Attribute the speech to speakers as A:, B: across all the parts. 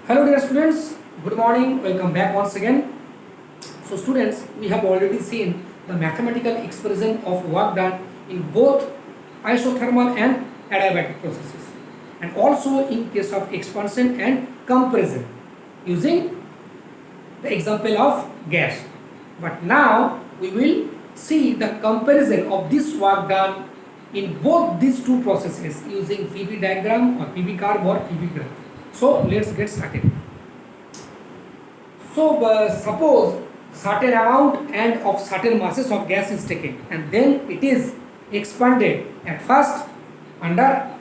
A: Hello dear students, good morning, welcome back once again. So students, we have already seen the mathematical expression of work done in both isothermal and adiabatic processes, and also in case of expansion and compression using the example of gas. But now we will see the comparison of this work done in both these two processes using PV diagram or PV curve or PV graph. So let's get started. So suppose certain amount and of certain masses of gas is taken and then it is expanded at first under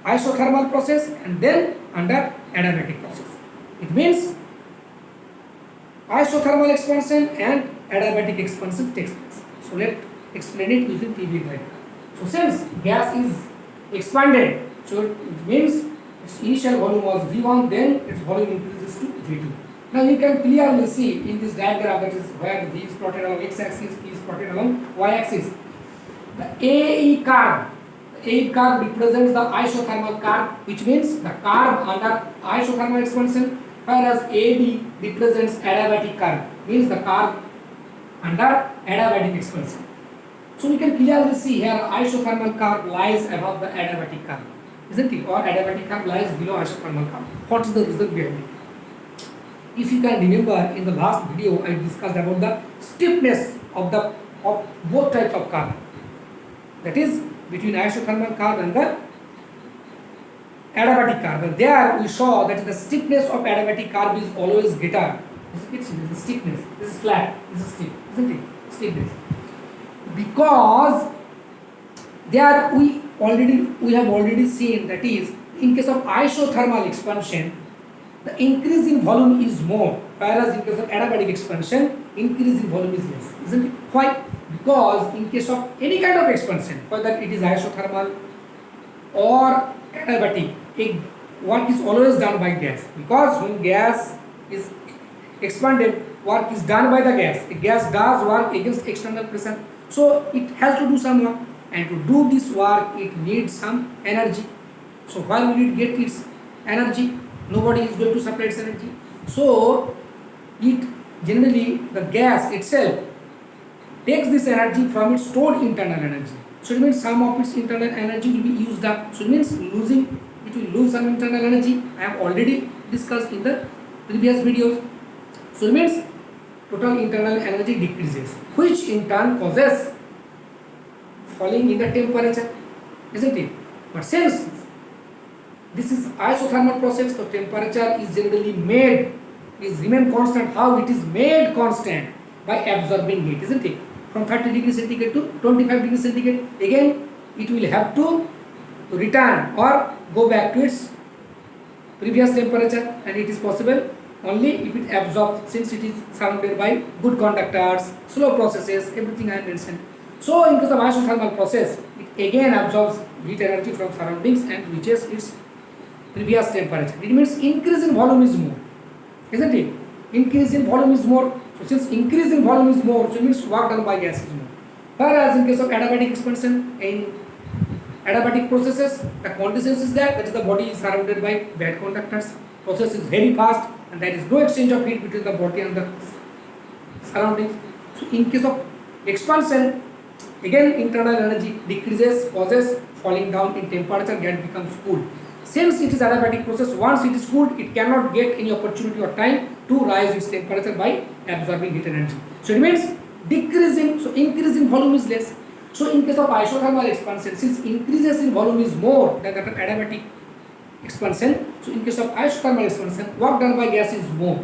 A: isothermal process and then under adiabatic process. It means isothermal expansion and adiabatic expansion takes place. So let's explain it using PV diagram. So since gas is expanded, so it means its initial volume was V1, then its volume increases to V2. Now you can clearly see in this diagram, that is where V is plotted along x-axis, P is plotted along y-axis. The AE curve, the AE curve represents the isothermal curve, which means the curve under isothermal expansion, whereas AB represents adiabatic curve, means the curve under adiabatic expansion. So we can clearly see here isothermal curve lies above the adiabatic curve, isn't it? Or adiabatic curve lies below isothermal curve. What is the reason behind it? If you can remember, in the last video I discussed about the stiffness of both types of curve, that is between isothermal curve and the adiabatic curve. And there we saw that the stiffness of adiabatic curve is always greater. This is stiffness. This is flat. This is stiff, isn't it? Stiffness. Because there we have already seen, that is in case of isothermal expansion, the increase in volume is more, whereas in case of adiabatic expansion, increase in volume is less, isn't it? Why? Because in case of any kind of expansion, whether it is isothermal or adiabatic, work is always done by gas, because when gas is expanded, work is done by the gas. The gas does work against external pressure, so it has to do some work, and to do this work it needs some energy. So where will it get its energy? Nobody is going to supply its energy. So it generally, the gas itself takes this energy from its stored internal energy. So it means some of its internal energy will be used up. So it means it will lose some internal energy. I have already discussed in the previous videos. So it means total internal energy decreases, which in turn causes falling in the temperature, isn't it? But since this is isothermal process, so temperature is generally remain constant. How it is made constant? By absorbing heat, isn't it? From 30 degrees centigrade to 25 degrees centigrade. Again, it will have to return or go back to its previous temperature, and it is possible only if it absorbs, since it is surrounded by good conductors, slow processes, everything I mentioned. So in case of isothermal process, it again absorbs heat energy from surroundings and reaches its previous temperature. It means increase in volume is more, isn't it? Increase in volume is more. So since increase in volume is more, so it means work done by gas is more. Whereas in case of adiabatic expansion, in adiabatic processes, the conditions is that is the body is surrounded by bad conductors. Process is very fast and there is no exchange of heat between the body and the surroundings. So in case of expansion, again internal energy decreases, causes falling down in temperature, gas becomes cool. Since it is adiabatic process, once it is cooled, it cannot get any opportunity or time to rise its temperature by absorbing heat energy. So it means decreasing, so increase in volume is less. So in case of isothermal expansion, since increases in volume is more than that of adiabatic expansion, so in case of isothermal expansion, work done by gas is more.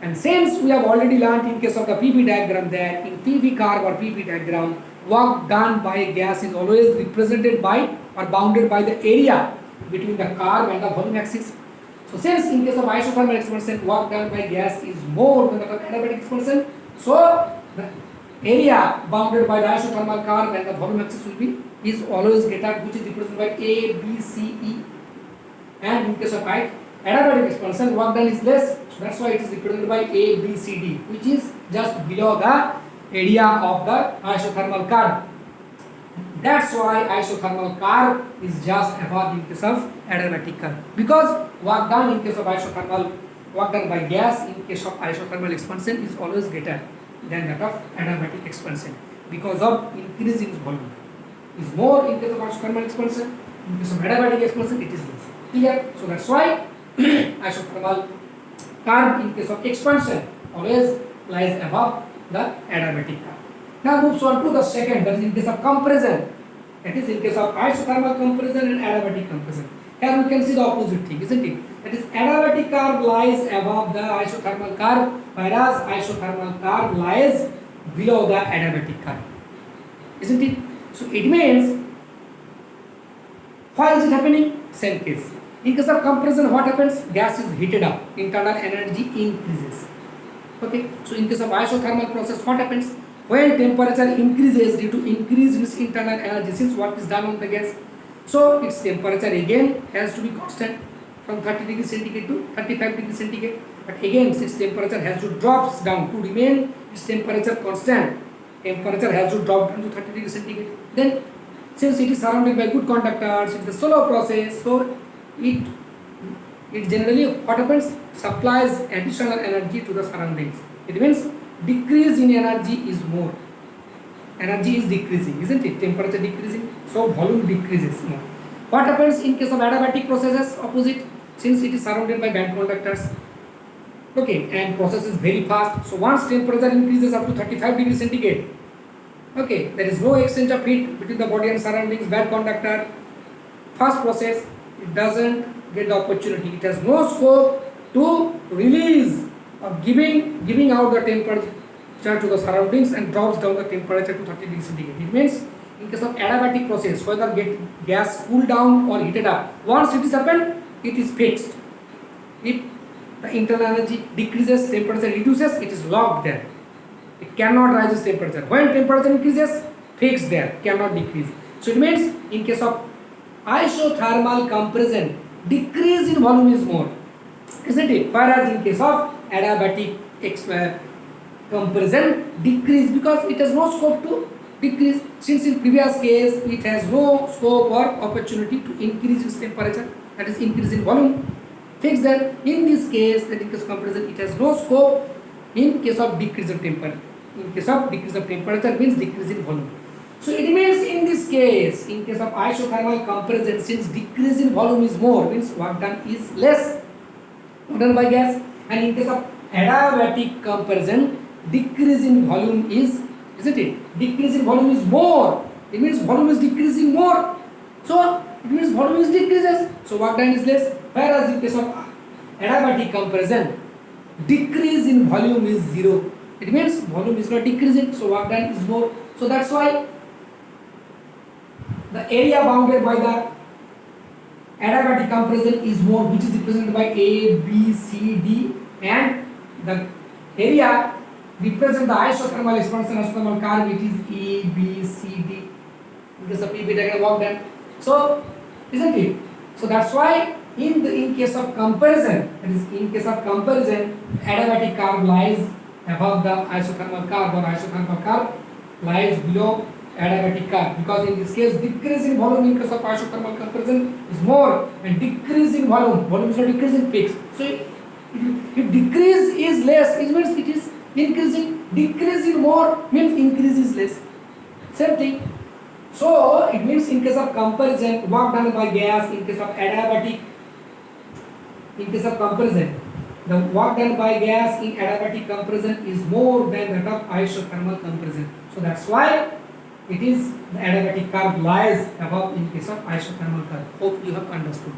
A: And since we have already learned in case of the PV diagram that in PV curve or PV diagram, work done by gas is always represented by or bounded by the area between the curve and the volume axis. So since in case of isothermal expansion, work done by gas is more than that of adiabatic expansion, so the area bounded by the isothermal curve and the volume axis is always greater, which is represented by A, B, C, E. And in case of adiabatic expansion, work done is less, so that's why it is represented by A, B, C, D, which is just below the area of the isothermal curve. That's why isothermal curve is just above in case of adiabatic curve. Because work done in case of isothermal, work done by gas in case of isothermal expansion is always greater than that of adiabatic expansion because of increase in volume. Is more in case of isothermal expansion, in case of adiabatic expansion it is less. Clear? So that's why isothermal curve in case of expansion always lies above the adiabatic curve. Now moves on to the second, that is in case of compression. That is in case of isothermal compression and adiabatic compression. Here we can see the opposite thing, isn't it? That is adiabatic curve lies above the isothermal curve, whereas isothermal curve lies below the adiabatic curve. Isn't it? So it means, why is it happening? Same case. In case of compression, what happens? Gas is heated up, internal energy increases. Okay. So in case of isothermal process, what happens? When temperature increases due to increased internal energy, since work is done on the gas, so its temperature again has to be constant from 30 degrees centigrade to 35 degrees centigrade. But again, since temperature has to drops down to remain its temperature constant, temperature has to drop down to 30 degrees centigrade. Then, since it is surrounded by good conductors, it is a slow process, so it generally what happens? Supplies additional energy to the surroundings. It means decrease in energy is more. Energy is decreasing, isn't it? Temperature decreasing, so volume decreases more. What happens in case of adiabatic processes? Opposite, since it is surrounded by band conductors. Okay, and process is very fast. So once temperature increases up to 35 degrees centigrade, okay, there is no exchange of heat between the body and surroundings, bad conductor. Fast process, it doesn't get the opportunity. It has no scope to release or giving out the temperature to the surroundings and drops down the temperature to 30 degrees centigrade. It means in case of adiabatic process, whether gas cool down or heated up, once it is happened, it is fixed. If the internal energy decreases, temperature reduces, it is locked there. It cannot rise its temperature. When temperature increases, fixed there, cannot decrease. So it means in case of isothermal compression, decrease in volume is more, isn't it? Whereas in case of adiabatic compression, decrease, because it has no scope to decrease. Since in previous case it has no scope or opportunity to increase its temperature, that is increase in volume, fixed there. In this case, that in case of compression, it has no scope in case of decrease of temperature. In case of decrease of temperature means decrease in volume. So it means in this case, in case of isothermal compression, since decrease in volume is more, means work done is less done by gas, and in case of adiabatic compression, decrease in volume is, isn't it? Decrease in volume is more. It means volume is decreasing more. So it means volume is decreases. So work done is less. Whereas in case of adiabatic compression, decrease in volume is zero. It means volume is not decreasing, so work done is more. So that's why the area bounded by the adiabatic compression is more, which is represented by A, B, C, D, and the area represent the isothermal expansion isothermal curve, it is E, B, C, D. In case of P beta diagram work done. So isn't it? So that's why in case of comparison, that is in case of comparison, adiabatic curve lies above the isothermal curve, or isothermal curve lies below adiabatic curve, because in this case decrease in volume in case of isothermal compression is more, and decrease in volume is not decreasing, fixed. So if decrease is less, it means it is increasing. Decrease in more means increase is less. Same thing. So it means in case of comparison, work done by gas, in case of adiabatic, in case of comparison, the work done by gas in adiabatic compression is more than that of isothermal compression. So that's why it is the adiabatic curve lies above in case of isothermal curve. Hope you have understood.